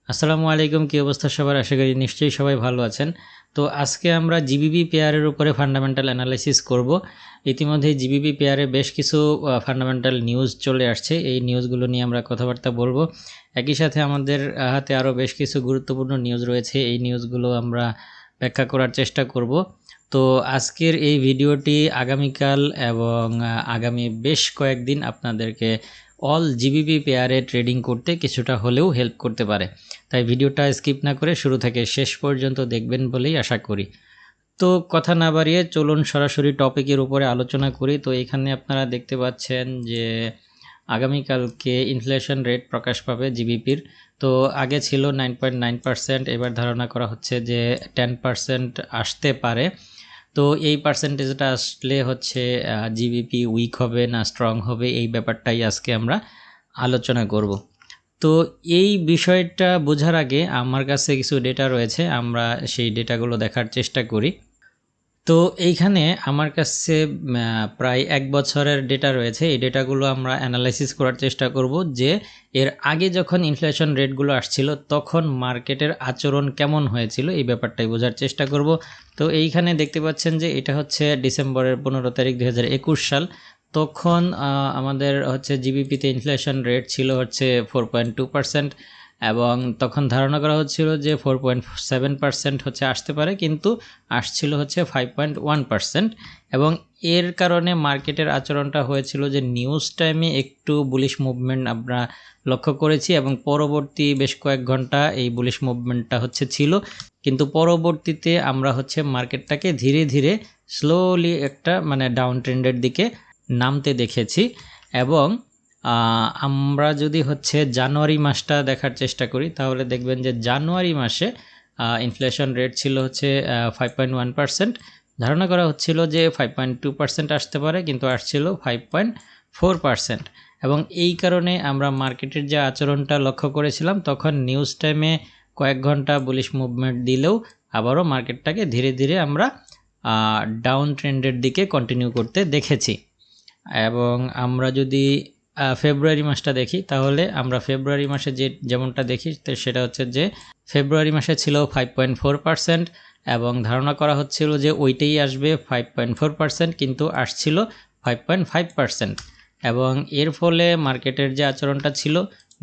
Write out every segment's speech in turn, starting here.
আসসালামু আলাইকুম, কি অবস্থা সবার? আশা করি নিশ্চয়ই সবাই ভালো আছেন। তো আজকে আমরা জিবিপি পেয়ারের উপরে ফান্ডামেন্টাল অ্যানালাইসিস করব। ইতিমধ্যে জিবিপি পেয়ারে বেশ কিছু ফান্ডামেন্টাল নিউজ চলে আসছে, এই নিউজগুলো নিয়ে আমরা কথাবার্তা বলবো। একই সাথে আমাদের হাতে আরও বেশ কিছু গুরুত্বপূর্ণ নিউজ রয়েছে, এই নিউজগুলো আমরা ব্যাখ্যা করার চেষ্টা করব। তো আজকের এই ভিডিওটি আগামীকাল এবং আগামী বেশ কয়েকদিন আপনাদেরকে অল জিবিপি পেয়ারে ট্রেডিং করতে কিছুটা হলেও হেল্প করতে পারে, তাই ভিডিওটা স্কিপ না করে শুরু থেকে শেষ পর্যন্ত দেখবেন বলেই আশা করি। তো কথা না বাড়িয়ে চলুন সরাসরি টপিকের উপরে আলোচনা করি। তো এখানে আপনারা দেখতে পাচ্ছেন যে আগামীকালকে ইনফ্লেশন রেট প্রকাশ পাবে জিবিপির। তো আগে ছিল 9.9%, এবার ধারণা করা হচ্ছে যে 10% আসতে পারে। তো এই পার্সেন্টেজটা আসলে হচ্ছে জিবিপি উইক হবে না স্ট্রং হবে, এই ব্যাপারটাই আজকে আমরা আলোচনা করব। তো এই বিষয়টা বোঝার আগে আমার কাছে কিছু ডেটা রয়েছে, আমরা সেই ডেটাগুলো দেখার চেষ্টা করি। তো এইখানে আমার কাছে প্রায় 1 বছরের ডেটা রয়েছে, এই ডেটাগুলো আমরা অ্যানালাইসিস করার চেষ্টা করব যে এর আগে যখন ইনফ্লেশন রেটগুলো আসছিল তখন মার্কেটের আচরণ কেমন হয়েছিল, এই ব্যাপারটাই বোঝার চেষ্টা করব। তো এইখানে দেখতে পাচ্ছেন যে এটা হচ্ছে ডিসেম্বরের 15 তারিখ 2021 সাল। তখন আমাদের হচ্ছে জিবিপিতে ইনফ্লেশন রেট ছিল হচ্ছে 4.2%, এবং তখন ধারণা করা হচ্ছিল যে 4.7% হচ্ছে আসতে পারে, কিন্তু আসছিল হচ্ছে 5.1%। এবং এর কারণে মার্কেটের আচরণটা হয়েছিল যে নিউজ টাইমে একটু বুলিশ মুভমেন্ট আমরা লক্ষ্য করেছি, এবং পরবর্তী বেশ কয়েক ঘন্টা এই বুলিশ মুভমেন্টটা হচ্ছে ছিল, কিন্তু পরবর্তীতে আমরা হচ্ছে মার্কেটটাকে ধীরে ধীরে স্লোলি একটা ডাউন ট্রেন্ডের দিকে নামতে দেখেছি। এবং আমরা যদি হচ্ছে জানুয়ারি মাসটা দেখার চেষ্টা করি তাহলে দেখবেন যে জানুয়ারি মাসে ইনফ্লেশন রেট ছিল হচ্ছে 5.1%। ধারণা করা হচ্ছিল যে 5.2% আসতে পারে, কিন্তু আসছিল 5.4%। এবং এই কারণে আমরা মার্কেটের যে আচরণটা লক্ষ্য করেছিলাম তখন নিউজ টাইমে কয়েক ঘন্টা বুলিশ মুভমেন্ট দিলেও আবারও মার্কেটটাকে ধীরে ধীরে আমরা ডাউন ট্রেন্ডের দিকে কন্টিনিউ করতে দেখেছি। এবং আমরা যদি ফেব্রুয়ারি মাসটা দেখি তাহলে আমরা ফেব্রুয়ারি মাসে যেমনটা দেখি সেটা হচ্ছে যে ফেব্রুয়ারি মাসে ছিল 5.4%, এবং ধারণা করা হচ্ছিল যে ওইটাই আসবে 5.4%, কিন্তু আসছিল 5.5%। এবং এর ফলে মার্কেটের যে আচরণটা ছিল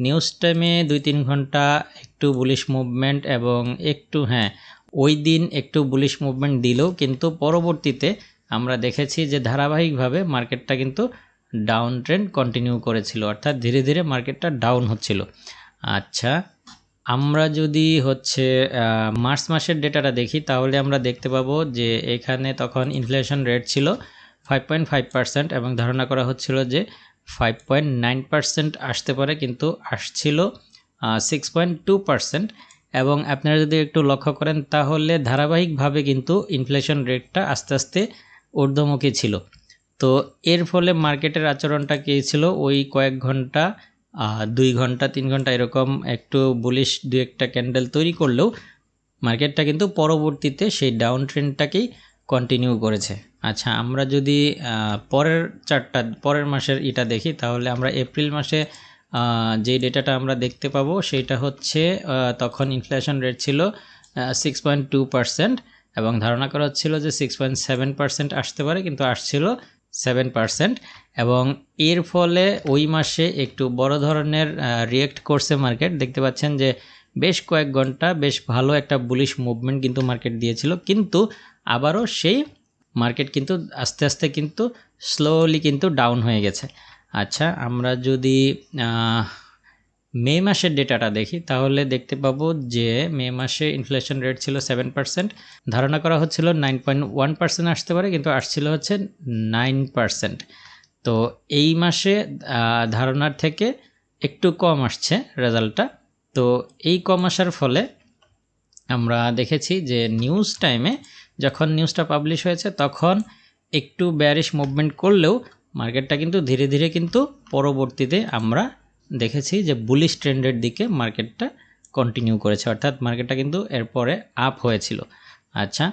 নিউজ টাইমে 2-3 ঘন্টা একটু বুলিশ মুভমেন্ট, এবং একটু ওই দিন একটু বুলিশ মুভমেন্ট দিলেও কিন্তু পরবর্তীতে আমরা দেখেছি যে ধারাবাহিকভাবে মার্কেটটা কিন্তু ডাউন ট্রেন্ড কন্টিনিউ করেছিল, অর্থাৎ ধীরে ধীরে মার্কেটটা ডাউন হচ্ছিল। আচ্ছা, আমরা যদি হচ্ছে মার্চ মাসের ডেটাটা দেখি তাহলে আমরা দেখতে পাবো যে এখানে তখন ইনফ্লেশন রেট ছিল 5.5%, এবং ধারণা করা হচ্ছিল যে 5.9% আসতে পারে, কিন্তু আসছিল 6.2%। এবং আপনারা যদি একটু লক্ষ্য করেন তাহলে ধারাবাহিকভাবে কিন্তু ইনফ্লেশন রেটটা আস্তে আস্তে ঊর্ধ্বমুখী ছিল। তো এর ফলে মার্কেটের আচরণটা কী ছিল, ওই কয়েক ঘন্টা 2 ঘন্টা 3 ঘন্টা এরকম একটু বুলিশ 2-একটা ক্যান্ডেল তৈরি করলেও মার্কেটটা কিন্তু পরবর্তীতে সেই ডাউন ট্রেন্ডটাকেই কন্টিনিউ করেছে। আচ্ছা, আমরা যদি পরের মাসের এটা দেখি তাহলে আমরা এপ্রিল মাসে যে ডেটাটা আমরা দেখতে পাবো সেটা হচ্ছে তখন ইনফ্লেশন রেট ছিল 6.2%, এবং ধারণা করা হচ্ছিল যে 6.7% আসতে পারে, কিন্তু আসছিল 7%। এবং এর ফলে ওই মাসে একটু বড় ধরনের রিয়েক্ট করছে মার্কেট। দেখতে পাচ্ছেন যে বেশ কয়েক ঘন্টা বেশ ভালো একটা বুলিশ মুভমেন্ট কিন্তু মার্কেট দিয়েছিল, কিন্তু আবারও সেই মার্কেট কিন্তু আস্তে আস্তে কিন্তু স্লোলি কিন্তু ডাউন হয়ে গেছে। আচ্ছা, আমরা যদি মে মাসের ডেটাটা দেখি তাহলে দেখতে পাবো যে মে মাসে ইনফ্লেশন রেট ছিল 7%, ধারণা করা হচ্ছিল 9.1% আসতে পারে, কিন্তু আসছিল হচ্ছে 9%। তো এই মাসে ধারণার থেকে একটু কম আসছে রেজাল্টটা। তো এই কম আসার ফলে আমরা দেখেছি যে নিউজ টাইমে যখন নিউজটা পাবলিশ হয়েছে তখন একটু বেয়ারিশ মুভমেন্ট করলেও মার্কেটটা কিন্তু ধীরে ধীরে কিন্তু পরবর্তীতে আমরা দেখেছি যে বুলিশ ট্রেন্ডের দিকে মার্কেটটা কন্টিনিউ করেছে, অর্থাৎ মার্কেটটা কিন্তু এরপরে আপ হয়েছিল। আচ্ছা,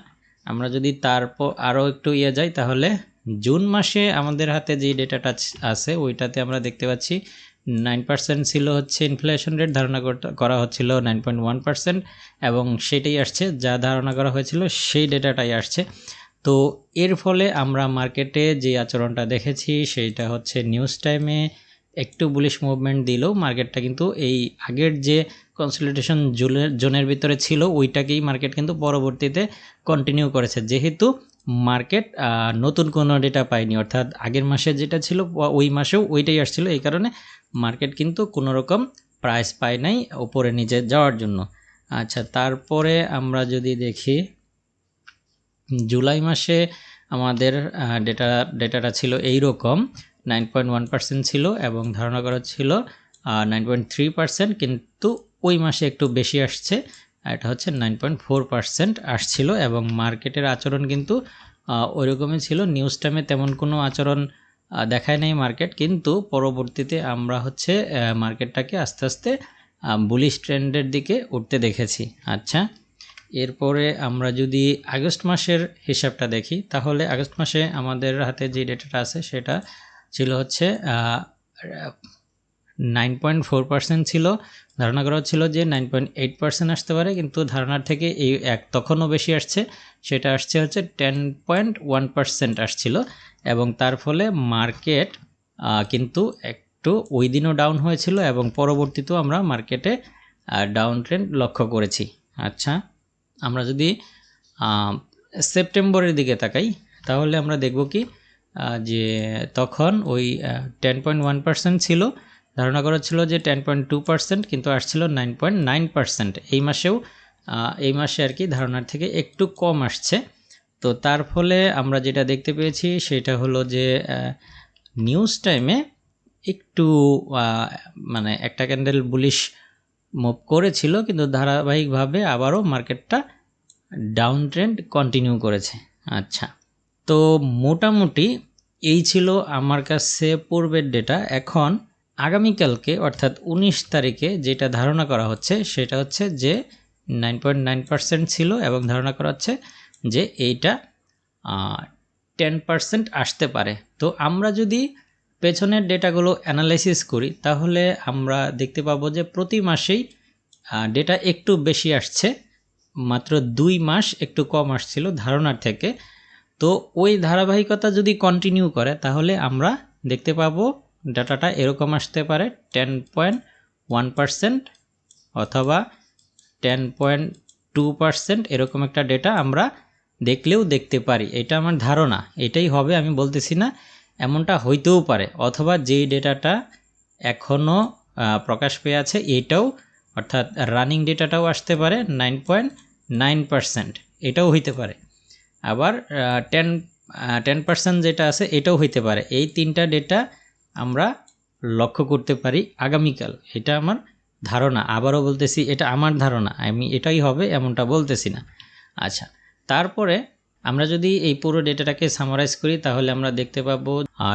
আমরা যদি তারপর আরও একটু যাই তাহলে জুন মাসে আমাদের হাতে যে ডেটাটা আছে ওইটাতে আমরা দেখতে পাচ্ছি 9% ছিল হচ্ছে ইনফ্লেশন রেট, ধারণা করা হচ্ছিল 9.1%, এবং সেটাই আসছে, যা ধারণা করা হয়েছিল সেই ডেটাটাই আসছে। তো এর ফলে আমরা মার্কেটে যে আচরণটা দেখেছি সেইটা হচ্ছে নিউজ টাইমে একটু বুলিশ মুভমেন্ট দিলেও মার্কেটটা কিন্তু এই আগের যে কনসলিডেশন জোনের ভিতরে ছিল ওইটাকেই মার্কেট কিন্তু পরবর্তীতে কন্টিনিউ করেছে, যেহেতু মার্কেট নতুন কোনো ডেটা পায়নি, অর্থাৎ আগের মাসে যেটা ছিল ওই মাসেও ওইটাই আসছিল, এই কারণে মার্কেট কিন্তু কোনো রকম প্রাইস পায় নাই উপরে নিচে যাওয়ার জন্য। আচ্ছা, তারপরে আমরা যদি দেখি জুলাই মাসে আমাদের ডেটাটা ছিল এই রকম 9.1% ছিল এবং ধারণা করা ছিল 9.3%, কিন্তু ওই মাসে একটু বেশি আসছে, এটা হচ্ছে 9.4% আসছিল, এবং মার্কেটের আচরণ কিন্তু ওইরকমই ছিল। নিউজ টাইমে তেমন কোনো আচরণ দেখায় নাই মার্কেট, কিন্তু পরবর্তীতে আমরা হচ্ছে মার্কেটটাকে আস্তে আস্তে বুলিশ ট্রেন্ডের দিকে উঠতে দেখেছি। আচ্ছা, এরপরে আমরা যদি আগস্ট মাসের হিসাবটা দেখি, তাহলে আগস্ট মাসে আমাদের হাতে যে ডেটাটা আছে সেটা ছিল হচ্ছে 9.4% ছিল, ধারণা করা হচ্ছিল যে 9.8% আসতে পারে, কিন্তু ধারণার থেকে এই তখনও বেশি আসছে, সেটা আসছে হচ্ছে 10.1% আসছিল, এবং তার ফলে মার্কেট কিন্তু একটু ওই দিনও ডাউন হয়েছিল, এবং পরবর্তীতেও আমরা মার্কেটে ডাউন ট্রেন্ড লক্ষ্য করেছি। আচ্ছা, আমরা যদি সেপ্টেম্বরের দিকে তাকাই, তাহলে আমরা দেখব কি যে তখন ওই 10.1% ছিল, ধারণা করা ছিল যে 10.2%, কিন্তু আসছিল 9.9%। এই মাসে আর কি ধারণার থেকে একটু কম আসছে। তো তার ফলে আমরা যেটা দেখতে পেয়েছি সেটা হলো যে নিউজ টাইমে একটু মানে একটা ক্যান্ডেল বুলিশ মুভ করেছিল, কিন্তু ধারাবাহিকভাবে আবারও মার্কেটটা ডাউন ট্রেন্ড কন্টিনিউ করেছে। আচ্ছা, তো মোটামুটি এই ছিল আমার কাছে পূর্বের ডেটা। এখন আগামীকালকে অর্থাৎ 19 তারিখে যেটা ধারণা করা হচ্ছে সেটা হচ্ছে যে 9.9% ছিল, এবং ধারণা করা হচ্ছে যে এইটা 10% আসতে পারে। তো আমরা যদি পেছনের ডেটাগুলো অ্যানালাইসিস করি, তাহলে আমরা দেখতে পাবো যে প্রতি মাসেই ডেটা একটু বেশি আসছে, মাত্র 2 মাস একটু কম আসছিল ধারণার থেকে। তো ওই ধারাবাহিকতা যদি কন্টিনিউ করে, তাহলে আমরা দেখতে পাবো ডাটাটা এরকম আসতে পারে 10.1% অথবা 10.2%, এরকম একটা ডেটা আমরা দেখলেও দেখতে পারি। এটা আমার ধারণা, এটাই হবে আমি বলতেছি না, এমনটা হইতেও পারে, অথবা যেই ডেটাটা এখনও প্রকাশ পেয়ে আছে এটাও, অর্থাৎ রানিং ডেটাটাও আসতে পারে 9.9%, এটাও হইতে পারে। আবার 10% যেটা আছে এটাও হইতে পারে। এই তিনটা ডেটা আমরা লক্ষ্য করতে পারি আগামীকাল, এটা আমার ধারণা। আবারও বলতেছি, এটা আমার ধারণা, আমি এটাই হবে এমনটা বলতেছি না। আচ্ছা, তারপরে আমরা যদি এই পুরো ডেটাটাকে সামারাইজ করি, তাহলে আমরা দেখতে পাবো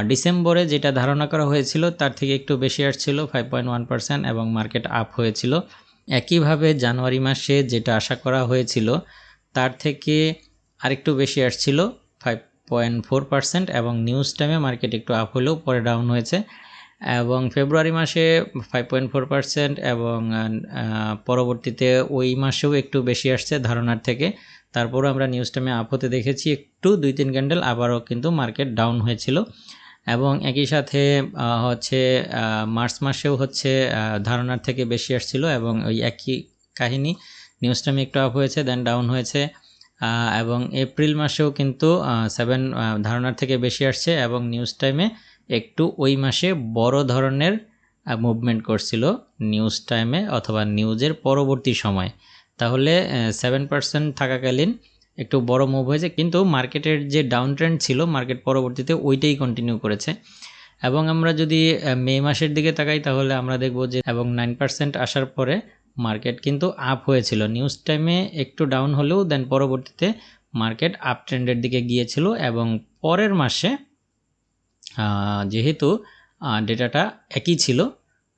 ডিসেম্বরে যেটা ধারণা করা হয়েছিল তার থেকে একটু বেশি আসছিল 5.1%, এবং মার্কেট আপ হয়েছিল। একইভাবে জানুয়ারি মাসে যেটা আশা করা হয়েছিল তার থেকে আরেকটু বেশি আসছিল 5.4%, এবং নিউজ টাইমে মার্কেট একটু আপ হলেও পরে ডাউন হয়েছে। এবং ফেব্রুয়ারি মাসে 5.4%, এবং পরবর্তীতে ওই মাসেও একটু বেশি আসছে ধারণার থেকে। তারপরও আমরা নিউজ টাইমে আপ হতে দেখেছি একটু 2-3 ক্যান্ডেল, আবারও কিন্তু মার্কেট ডাউন হয়েছিল। এবং একই সাথে হচ্ছে মার্চ মাসেও হচ্ছে ধারণার থেকে বেশি আসছিল, এবং ওই একই কাহিনী, নিউজ টাইমে একটু আপ হয়েছে দেন ডাউন হয়েছে। এবং এপ্রিল মাসেও কিন্তু 7 ধারণার থেকে বেশি আসছে, এবং নিউজ টাইমে একটু ওই মাসে বড় ধরনের মুভমেন্ট করছিল নিউজ টাইমে অথবা নিউজের পরবর্তী সময়। তাহলে 7% থাকাকালীন একটু বড় মুভ হয়েছে, কিন্তু মার্কেটের যে ডাউন ট্রেন্ড ছিল মার্কেট পরবর্তীতে ওইটাই কন্টিনিউ করেছে। এবং আমরা যদি মে মাসের দিকে তাকাই, তাহলে আমরা দেখব যে এবং 9% আসার পরে মার্কেট কিন্তু আপ হয়েছিল। নিউজ টাইমে একটু ডাউন হলেও দেন পরবর্তীতে মার্কেট আপ ট্রেন্ডের দিকে গিয়েছিল, এবং পরের মাসে যেহেতু ডেটাটা একই ছিল,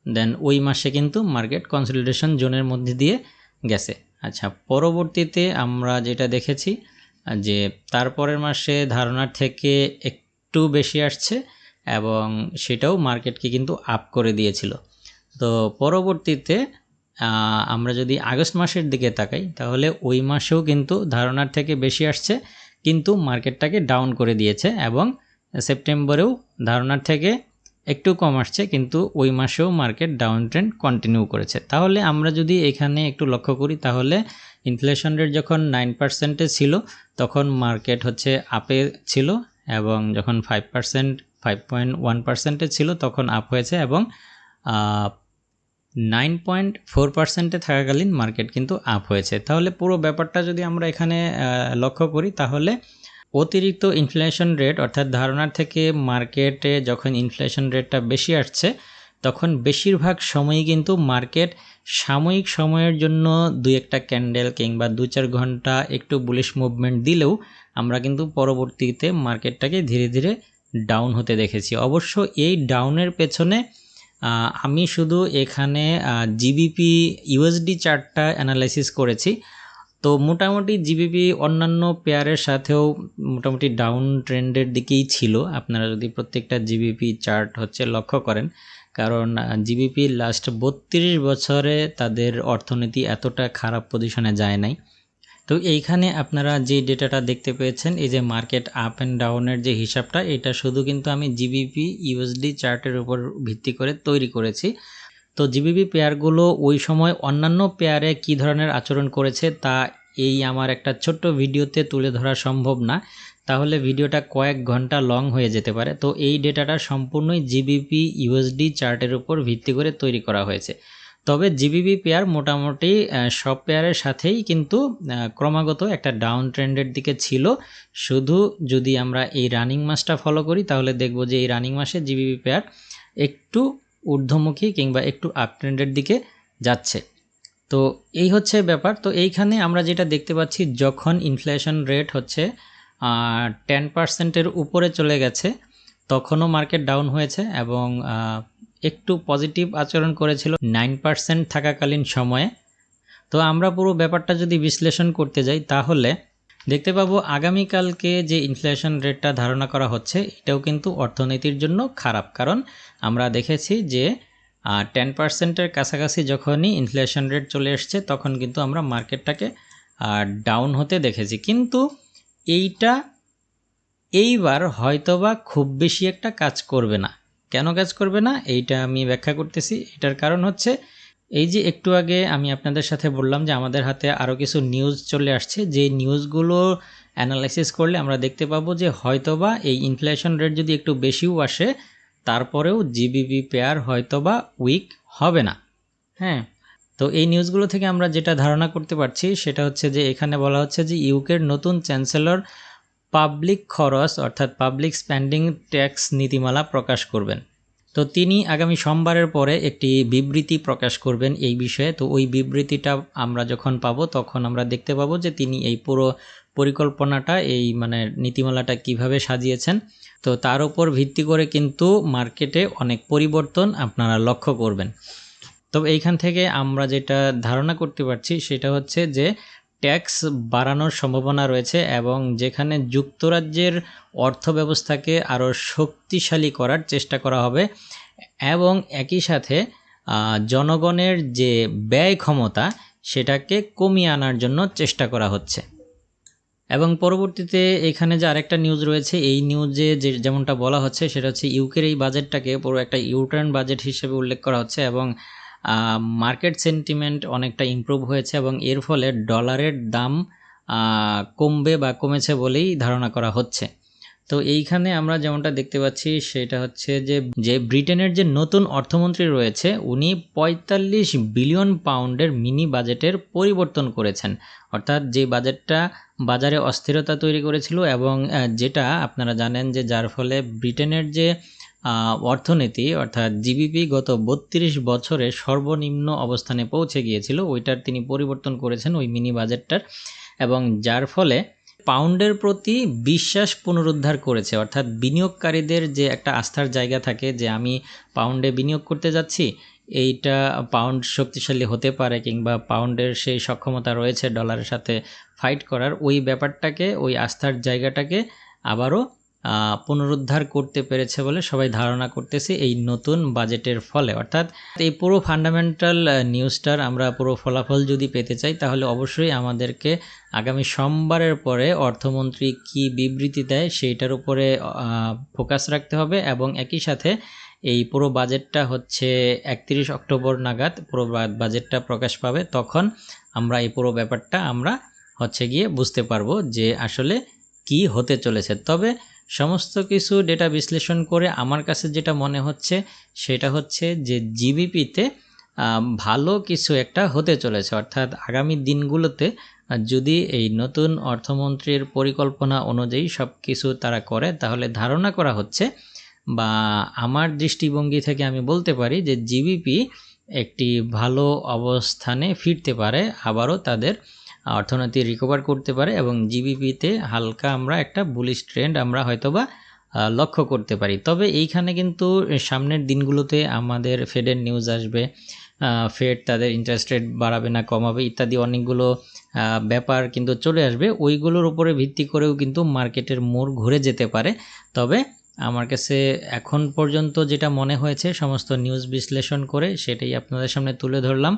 দেন ওই মাসে কিন্তু মার্কেট কনসলিডেশন জোনের মধ্যে দিয়ে গেছে। আচ্ছা, পরবর্তীতে আমরা যেটা দেখেছি যে তারপরের মাসে ধারণার থেকে একটু বেশি আসছে, এবং সেটাও মার্কেটকে কিন্তু আপ করে দিয়েছিল। তো পরবর্তীতে আমরা যদি আগস্ট মাসের দিকে তাকাই তাহলে ওই মাসেও কিন্তু ধারণার থেকে বেশি আসছে, কিন্তু মার্কেটটাকে ডাউন করে দিয়েছে, এবং সেপ্টেম্বরেও ধারণার থেকে একটু কম আসছে, কিন্তু ওই মাসেও মার্কেট ডাউন ট্রেন্ড কন্টিনিউ করেছে। তাহলে আমরা যদি এখানে একটু লক্ষ্য করি তাহলে ইনফ্লেশন রেট যখন 9% ছিল তখন মার্কেট হচ্ছে আপে ছিল, এবং যখন 5.1% ছিল তখন আপ হয়েছে, এবং 9.4% থাকাকালীন মার্কেট কিন্তু আপ হয়েছে। তাহলে পুরো ব্যাপারটা যদি আমরা এখানে লক্ষ্য করি তাহলে অতিরিক্ত ইনফ্লেশন রেট অর্থাৎ ধারণার থেকে মার্কেটে যখন ইনফ্লেশন রেটটা বেশি আসছে তখন বেশিরভাগ সময়ই কিন্তু মার্কেট সাময়িক সময়ের জন্য 2-1টা ক্যান্ডেল কিংবা 2-4 ঘন্টা একটু বুলিশ মুভমেন্ট দিলেও আমরা কিন্তু পরবর্তীতে মার্কেটটাকে ধীরে ধীরে ডাউন হতে দেখেছি। অবশ্য এই ডাউনের পেছনে আমি শুধু এখানে জিবিপি ইউএসডি চার্টটা অ্যানালাইসিস করেছি। তো মোটামুটি জিবিপি অন্যান্য পেয়ারের সাথেও মোটামুটি ডাউন ট্রেন্ডের দিকেই ছিল, আপনারা যদি প্রত্যেকটা জিবিপি চার্ট হচ্ছে লক্ষ্য করেন, কারণ জিবিপি লাস্ট 32 বছরে তাদের অর্থনীতি এতটা খারাপ পজিশনে যায় নাই। তো এইখানে আপনারা যে ডেটাটা দেখতে পেয়েছেন, এই যে মার্কেট আপ অ্যান্ড ডাউনের যে হিসাবটা, এটা শুধু কিন্তু আমি জিবিপি ইউএসডি চার্টের উপর ভিত্তি করে তৈরি করেছি। তো জিবিপি পেয়ারগুলো ওই সময় অন্যান্য পেয়ারে কী ধরনের আচরণ করেছে তা এই আমার একটা ছোট্ট ভিডিওতে তুলে ধরা সম্ভব না, তাহলে ভিডিওটা কয়েক ঘন্টা লং হয়ে যেতে পারে। তো এই ডেটাটা সম্পূর্ণই জিবিপি ইউএসডি চার্টের উপর ভিত্তি করে তৈরি করা হয়েছে। তবে জিবিপি পেয়ার মোটামুটি সব পেয়ারের সাথেই কিন্তু ক্রমাগত একটা ডাউন ট্রেন্ডের দিকে ছিল। শুধু যদি আমরা এই রানিং মাসটা ফলো করি তাহলে দেখব যে এই রানিং মাসে জিবিপি পেয়ার একটু ঊর্ধ্বমুখী কিংবা একটু আপ ট্রেন্ডের দিকে যাচ্ছে। তো এই হচ্ছে ব্যাপার। তো এইখানে আমরা যেটা দেখতে পাচ্ছি, যখন ইনফ্লেশন রেট হচ্ছে 10%-এর উপরে চলে গেছে তখনও মার্কেট ডাউন হয়েছে, এবং একটু পজিটিভ আচরণ করেছিল 9% থাকাকালীন সময়ে। তো আমরা পুরো ব্যাপারটা যদি বিশ্লেষণ করতে যাই তাহলে দেখতে পাবো আগামীকালকে যে ইনফ্লেশন রেটটা ধারণা করা হচ্ছে এটাও কিন্তু অর্থনীতির জন্য খারাপ, কারণ আমরা দেখেছি যে 10%-এর কাছাকাছি যখনই ইনফ্লেশন রেট চলে এসছে তখন কিন্তু আমরা মার্কেটটাকে ডাউন হতে দেখেছি। কিন্তু এইবার হয়তোবা খুব বেশি একটা কাজ করবে না। কেন কাজ করবে না এইটা আমি ব্যাখ্যা করতেছি। এটার কারণ হচ্ছে এই যে একটু আগে আমি আপনাদের সাথে বললাম যে আমাদের হাতে আরও কিছু নিউজ চলে আসছে, যে নিউজগুলো অ্যানালাইসিস করলে আমরা দেখতে পাবো যে হয়তোবা এই ইনফ্লেশন রেট যদি একটু বেশিও আসে তারপরেও জিবিপি পেয়ার হয়তোবা উইক হবে না। হ্যাঁ, তো এই নিউজগুলো থেকে আমরা যেটা ধারণা করতে পারছি সেটা হচ্ছে যে এখানে বলা হচ্ছে যে ইউকের নতুন চ্যান্সেলর পাবলিক খরচ অর্থাৎ পাবলিক স্পেন্ডিং ট্যাক্স নীতিমালা প্রকাশ করবেন। তো তিনি আগামী সোমবারের পরে একটি বিবৃতি প্রকাশ করবেন এই বিষয়ে। তো ওই বিবৃতিটা আমরা যখন পাবো তখন আমরা দেখতে পাবো যে তিনি এই পুরো পরিকল্পনাটা এই নীতিমালাটা কিভাবে সাজিয়েছেন। তো তার উপর ভিত্তি করে কিন্তু মার্কেটে অনেক পরিবর্তন আপনারা লক্ষ্য করবেন। তবে এইখান থেকে আমরা যেটা ধারণা করতে পারছি সেটা হচ্ছে যে ট্যাক্স বাড়ানোর সম্ভাবনা রয়েছে, এবং যেখানে যুক্তরাজ্যের অর্থব্যবস্থাকে আরও শক্তিশালী করার চেষ্টা করা হবে, এবং একই সাথে জনগণের যে ব্যয় ক্ষমতা সেটাকে কমিয়ে আনার জন্য চেষ্টা করা হচ্ছে। এবং পরবর্তীতে এখানে যে আরেকটা নিউজ রয়েছে, এই নিউজে যেমনটা বলা হচ্ছে সেটা হচ্ছে ইউকের এই বাজেটটাকে পুরো একটা ইউটার্ন বাজেট হিসেবে উল্লেখ করা হচ্ছে, এবং মার্কেট সেন্টিমেন্ট অনেকটা ইমপ্রুভ হয়েছে, এবং এর ফলে ডলারের দাম কমবে বা কমেছে বলেই ধারণা করা হচ্ছে। তো এইখানে আমরা যেমনটা দেখতে পাচ্ছি সেটা হচ্ছে যে ব্রিটেনের যে নতুন অর্থমন্ত্রী রয়েছে উনি 45 বিলিয়ন পাউন্ডের মিনি বাজেটের পরিবর্তন করেছেন, অর্থাৎ যে বাজেটটা বাজারে অস্থিরতা তৈরি করেছিল, এবং যেটা আপনারা জানেন যে যার ফলে ব্রিটেনের যে অর্থনীতি অর্থাৎ জিবিপি গত 32 বছরে সর্বনিম্ন অবস্থানে পৌঁছে গিয়েছিল, ওইটার তিনি পরিবর্তন করেছেন ওই মিনি বাজেটটার, এবং যার ফলে পাউন্ডের প্রতি বিশ্বাস পুনরুদ্ধার করেছে। অর্থাৎ বিনিয়োগকারীদের যে একটা আস্থার জায়গা থাকে যে আমি পাউন্ডে বিনিয়োগ করতে যাচ্ছি, এইটা পাউন্ড শক্তিশালী হতে পারে কিংবা পাউন্ডের সেই সক্ষমতা রয়েছে ডলারের সাথে ফাইট করার, ওই ব্যাপারটাকে ওই আস্থার জায়গাটাকে আবারও পুনরুদ্ধার করতে পেরেছে বলে সবাই ধারণা করতেছে এই নতুন বাজেটের ফলে। অর্থাৎ এই পুরো ফান্ডামেন্টাল নিউজটার আমরা পুরো ফলাফল যদি পেতে চাই তাহলে অবশ্যই আমাদেরকে আগামী সোমবারের পরে অর্থমন্ত্রী কি বিবৃতি দেয় সেইটার উপরে ফোকাস রাখতে হবে, এবং একই সাথে এই পুরো বাজেটটা হচ্ছে 31 অক্টোবর নাগাদ পুরো বাজেটটা প্রকাশ পাবে। তখন আমরা এই পুরো ব্যাপারটা আমরা হচ্ছে গিয়ে বুঝতে পারবো যে আসলে কি হতে চলেছে। তবে সমস্ত কিছু ডেটা বিশ্লেষণ করে আমার কাছে যেটা মনে হচ্ছে সেটা হচ্ছে যে জিবিপিতে ভালো কিছু একটা হতে চলেছে। অর্থাৎ আগামী দিনগুলোতে যদি এই নতুন অর্থমন্ত্রীর পরিকল্পনা অনুযায়ী সব কিছু তারা করে তাহলে ধারণা করা হচ্ছে, বা আমার দৃষ্টিভঙ্গি থেকে আমি বলতে পারি যে জিবিপি একটি ভালো অবস্থানে ফিরতে পারে, আবারও তাদের অর্থনীতি রিকভার করতে পারে, এবং জিবিপিতে হালকা আমরা একটা বুলিশ ট্রেন্ড আমরা হয়তোবা লক্ষ্য করতে পারি। তবে এইখানে কিন্তু সামনের দিনগুলোতে আমাদের ফেডের নিউজ আসবে, ফেড তাদের ইন্টারেস্ট রেট বাড়াবে না কমাবে ইত্যাদি অনেকগুলো ব্যাপার কিন্তু চলে আসবে। ওইগুলোর উপরে ভিত্তি করেও কিন্তু মার্কেটের মোড় ঘুরে যেতে পারে। তবে আমার কাছে এখন পর্যন্ত যেটা মনে হয়েছে সমস্ত নিউজ বিশ্লেষণ করে সেটাই আপনাদের সামনে তুলে ধরলাম।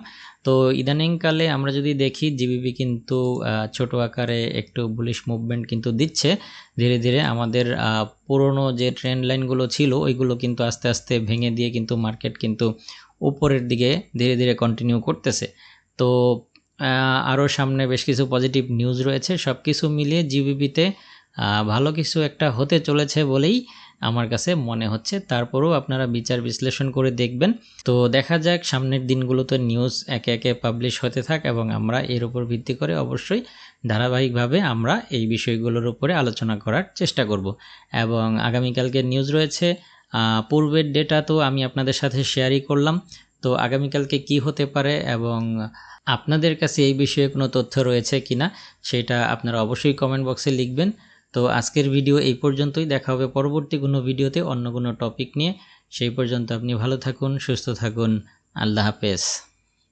তো ইদানিংকালে আমরা যদি দেখি জিবিপি কিন্তু ছোট আকারে একটু বুলিশ মুভমেন্ট কিন্তু দিচ্ছে। ধীরে ধীরে আমাদের পুরনো যে ট্রেন্ড লাইনগুলো ছিল ওইগুলো কিন্তু আস্তে আস্তে ভেঙে দিয়ে কিন্তু মার্কেট কিন্তু উপরের দিকে ধীরে ধীরে কন্টিনিউ করতেছে। তো আরও সামনে বেশ কিছু পজিটিভ নিউজ রয়েছে। সব কিছু মিলিয়ে জিবিপিতে ভালো কিছু একটা হতে চলেছে বলেই আমার কাছে মনে হচ্ছে। তারপরেও আপনারা বিচার বিশ্লেষণ করে দেখবেন। তো দেখা যাক সামনের দিনগুলোতে নিউজ একে একে পাবলিশ হতে থাক, এবং আমরা এর উপর ভিত্তি করে অবশ্যই ধারাবাহিকভাবে আমরা এই বিষয়গুলোর উপরে আলোচনা করার চেষ্টা করব। এবং আগামীকালকে নিউজ রয়েছে, পূর্বের ডেটা তো আমি আপনাদের সাথে শেয়ারই করলাম। তো আগামীকালকে কি হতে পারে এবং আপনাদের কাছে এই বিষয়ে কোনো তথ্য রয়েছে কিনা সেটা আপনারা অবশ্যই কমেন্ট বক্সে লিখবেন। তো আজকের ভিডিও এই পর্যন্তই, দেখা হবে পরবর্তী কোনো ভিডিওতে অন্য কোনো টপিক নিয়ে। সেই পর্যন্ত আপনি ভালো থাকুন, সুস্থ থাকুন, আল্লাহ হাফেজ।